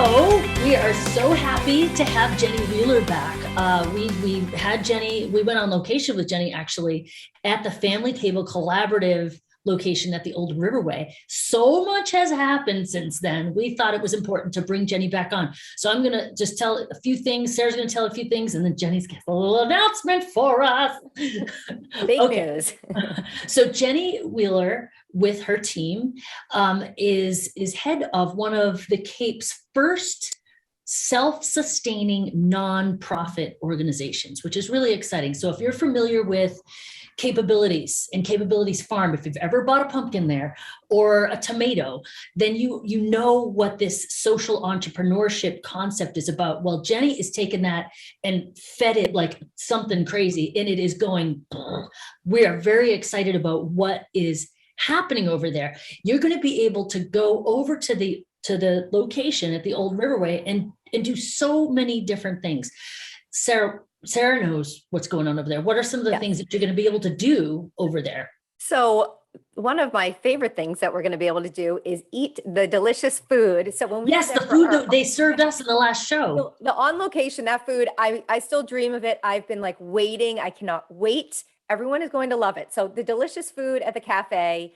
So we are so happy to have Jeni Wheeler back. We had Jeni, we went on location with Jeni actually at the Family Table Collaborative location at the Old Riverway. So much has happened since then. We thought it was important to bring Jeni back on. So I'm going to just tell a few things. Sarah's going to tell a few things, and then Jenny's got a little announcement for us. Big news. So Jeni Wheeler with her team is head of one of the Cape's first self-sustaining nonprofit organizations, which is really exciting. So if you're familiar with Capabilities and Capabilities Farm, if you've ever bought a pumpkin there or a tomato, then you know what this social entrepreneurship concept is about. Well, Jeni is taking that and fed it like something crazy, and it is going. We are very excited about what is happening over there. You're going to be able to go over to the location at the Old Riverway and do so many different things. Sarah knows what's going on over there. What are some of the things that you're going to be able to do over there? So one of my favorite things that we're going to be able to do is eat the delicious food. So when we the food that they served us in the last show, the on location, that food, I still dream of it. I've been like waiting. I cannot wait. Everyone is going to love it. So the delicious food at the cafe.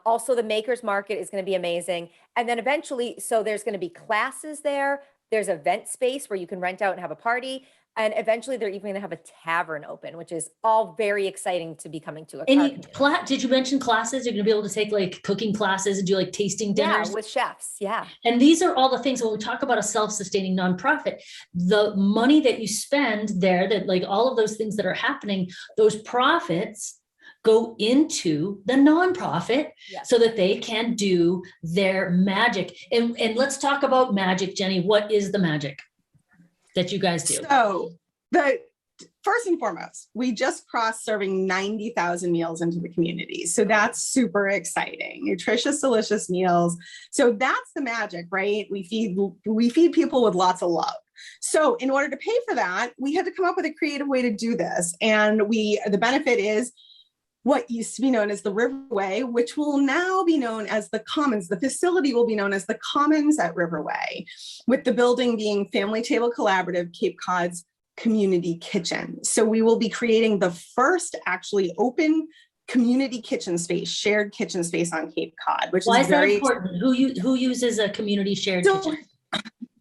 Also the Makers Market is going to be amazing. And then eventually, so there's going to be classes there. There's event space where you can rent out and have a party. And eventually they're even going to have a tavern open, which is all very exciting to be coming to. Did you mention classes? You're going to be able to take like cooking classes and do like tasting dinners? Yeah, with chefs. Yeah. And these are all the things when we talk about a self-sustaining nonprofit, the money that you spend there, that like all of those things that are happening, those profits go into the nonprofit so that they can do their magic. And let's talk about magic, Jeni. What is the magic that you guys do? So first and foremost, we just crossed serving 90,000 meals into the community. So that's super exciting. Nutritious, delicious meals. So that's the magic, right? We feed people with lots of love. So in order to pay for that, we had to come up with a creative way to do this. And the benefit is what used to be known as the Riverway, which will now be known as the Commons. The facility will be known as the Commons at Riverway, with the building being Family Table Collaborative, Cape Cod's community kitchen. So we will be creating the first actually open community kitchen space, shared kitchen space on Cape Cod, which is very important. Who uses a community shared kitchen?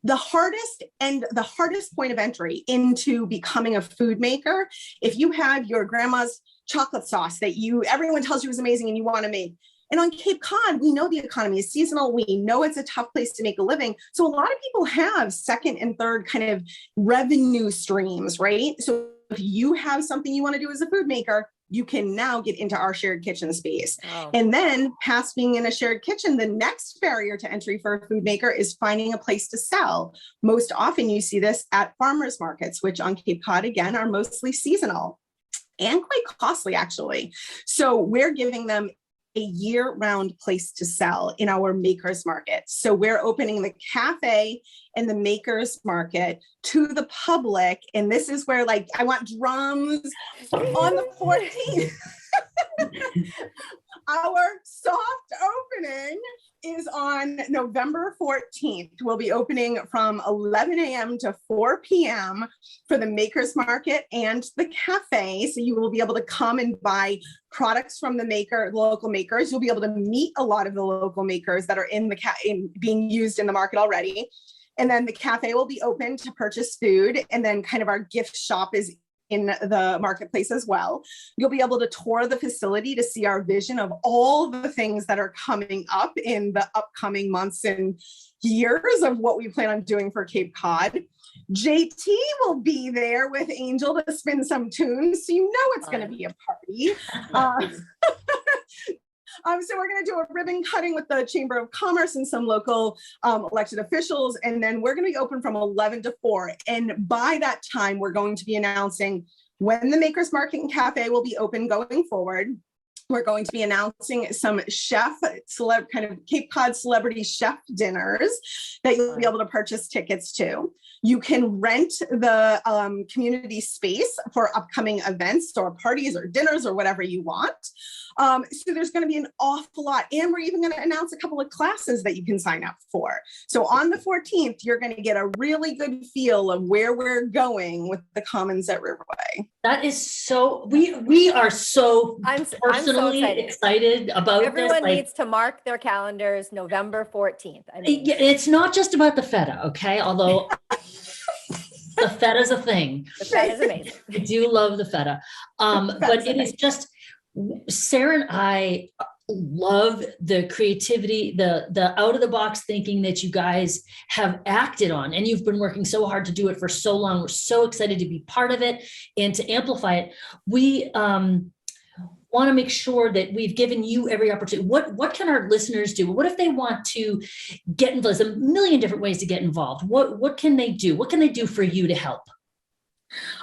The hardest point of entry into becoming a food maker, if you have your grandma's chocolate sauce that everyone tells you is amazing and you want to make. And on Cape Cod, we know the economy is seasonal. We know it's a tough place to make a living. So a lot of people have second and third kind of revenue streams, right? So if you have something you want to do as a food maker, you can now get into our shared kitchen space. Oh. And then past being in a shared kitchen, the next barrier to entry for a food maker is finding a place to sell. Most often you see this at farmers markets, which on Cape Cod, again, are mostly seasonal and quite costly, actually. So we're giving them a year-round place to sell in our Makers Market. So we're opening the cafe and the Makers Market to the public. And this is where, like, I want drums on the 14th. Our soft opening is on November 14th. We'll be opening from 11 a.m. to 4 p.m. for the Makers Market and the cafe. So you will be able to come and buy products from the local makers. You'll be able to meet a lot of the local makers that are being used in the market already. And then the cafe will be open to purchase food. And then kind of our gift shop is in the marketplace as well. You'll be able to tour the facility to see our vision of all the things that are coming up in the upcoming months and years of what we plan on doing for Cape Cod. JT will be there with Angel to spin some tunes, so you know it's going to be a party. So we're going to do a ribbon cutting with the Chamber of Commerce and some local elected officials. And then we're going to be open from 11 to 4. And by that time, we're going to be announcing when the Makers Market and Cafe will be open going forward. We're going to be announcing some kind of Cape Cod celebrity chef dinners that you'll be able to purchase tickets to. You can rent the community space for upcoming events or parties or dinners or whatever you want. So there's going to be an awful lot. And we're even going to announce a couple of classes that you can sign up for. So on the 14th, you're going to get a really good feel of where we're going with the Commons at Riverway. That is so, we are so I'm so personally excited about Everyone this. needs to mark their calendars November 14th. I mean, It's not just about the feta, okay? Although the feta is a thing. the feta is amazing. I do love the feta. But it is just, Sarah and I love the creativity, the out of the box thinking that you guys have acted on, and you've been working so hard to do it for so long. We're so excited to be part of it and to amplify it. We want to make sure that we've given you every opportunity. What can our listeners do? What if they want to get involved? There's a million different ways to get involved. What can they do? What can they do for you to help?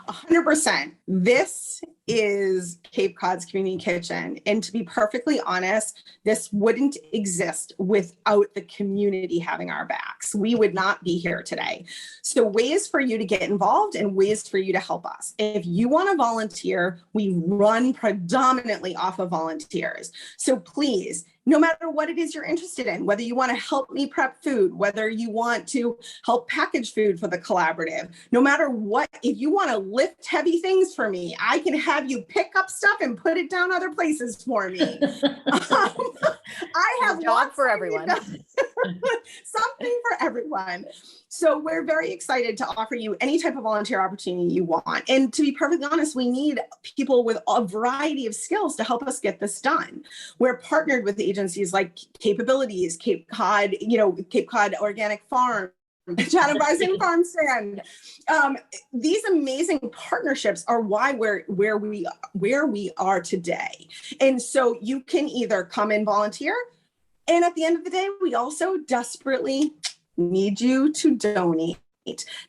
100%. This is Cape Cod's Community Kitchen. And to be perfectly honest, this wouldn't exist without the community having our backs. We would not be here today. So ways for you to get involved and ways for you to help us. If you want to volunteer, we run predominantly off of volunteers. So please, no matter what it is you're interested in, whether you want to help me prep food, whether you want to help package food for the collaborative, no matter what, if you want to lift heavy things for me, I can have you pick up stuff and put it down other places for me. I have a job for everyone. Something for everyone. So we're very excited to offer you any type of volunteer opportunity you want. And to be perfectly honest, we need people with a variety of skills to help us get this done. We're partnered with agencies like Capabilities, Cape Cod, Cape Cod Organic Farm, Chatham Bison Farm Stand. These amazing partnerships are why we're where we are today. And so you can either come and volunteer, and at the end of the day, we also desperately need you to donate.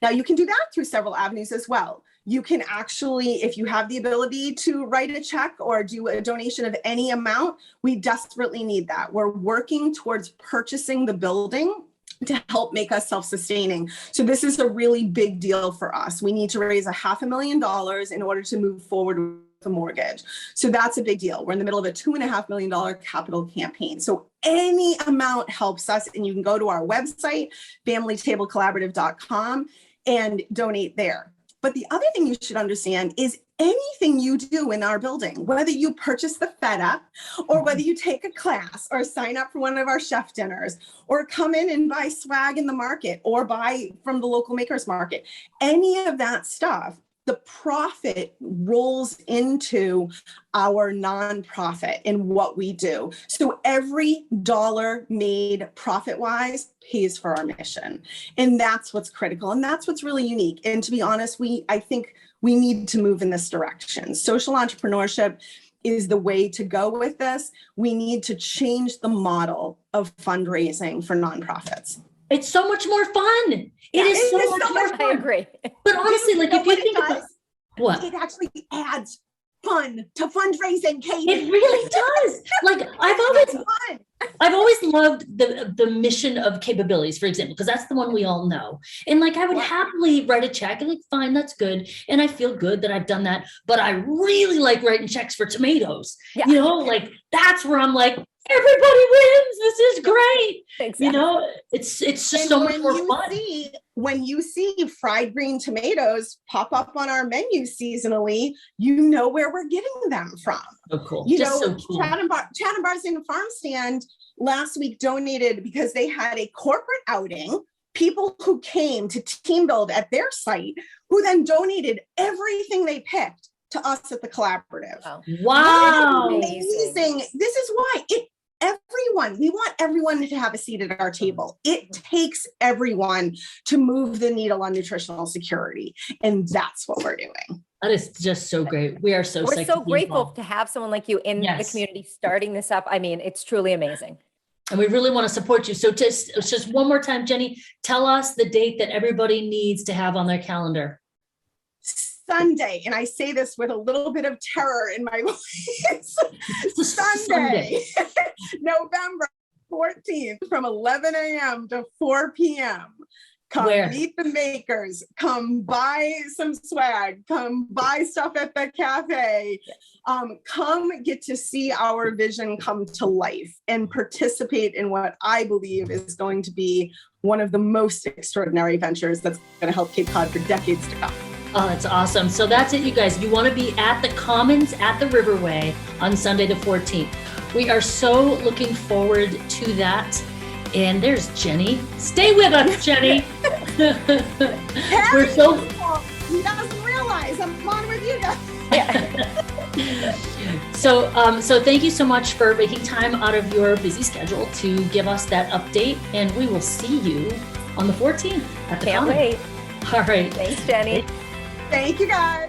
Now, you can do that through several avenues as well. You can actually, if you have the ability to write a check or do a donation of any amount, we desperately need that. We're working towards purchasing the building to help make us self-sustaining. So this is a really big deal for us. We need to raise $500,000 in order to move forward with the mortgage. So that's a big deal. We're in the middle of a $2.5 million capital campaign. So any amount helps us, and you can go to our website, familytablecollaborative.com, and donate there. But the other thing you should understand is anything you do in our building, whether you purchase the feta or whether you take a class or sign up for one of our chef dinners or come in and buy swag in the market or buy from the local makers market, any of that stuff, the profit rolls into our nonprofit and what we do. So every dollar made profit-wise pays for our mission. And that's what's critical. And that's what's really unique. And to be honest, I think we need to move in this direction. Social entrepreneurship is the way to go with this. We need to change the model of fundraising for nonprofits. It's so much more fun. It is so much more fun. I agree. But honestly, like if you think about what? It actually adds fun to fundraising, Katie. It really does. Like I've always loved the mission of Capabilities, for example, because that's the one we all know. And like I would happily write a check and like, fine, that's good. And I feel good that I've done that. But I really like writing checks for tomatoes. Yeah. Like that's where I'm like, everybody wins. This is great. Exactly. It's just so much more fun. When you see fried green tomatoes pop up on our menu seasonally, you know where we're getting them from. Oh, cool. So cool. Chatham Bison Farm Stand last week donated because they had a corporate outing. People who came to team build at their site, who then donated everything they picked to us at the collaborative. Wow. Amazing. This is why we want everyone to have a seat at our table. It takes everyone to move the needle on nutritional security. And that's what we're doing. That is just so great. We're so grateful to have someone like you in the community starting this up. I mean, it's truly amazing. And we really want to support you. So just one more time, Jeni, tell us the date that everybody needs to have on their calendar. Sunday, and I say this with a little bit of terror in my voice. Sunday, November 14th from 11 a.m. to 4 p.m. Come Where? meet the makers, come buy some swag, come buy stuff at the cafe, come get to see our vision come to life and participate in what I believe is going to be one of the most extraordinary ventures that's going to help Cape Cod for decades to come. Oh, that's awesome. So that's it, you guys. You want to be at the Commons at the Riverway on Sunday the 14th. We are so looking forward to that. And there's Jeni. Stay with us, Jeni. We're so. He doesn't realize I'm on with you guys. So thank you so much for making time out of your busy schedule to give us that update. And we will see you on the 14th at the Can't Commons. wait. All right. Thanks, Jeni. Thank you, guys.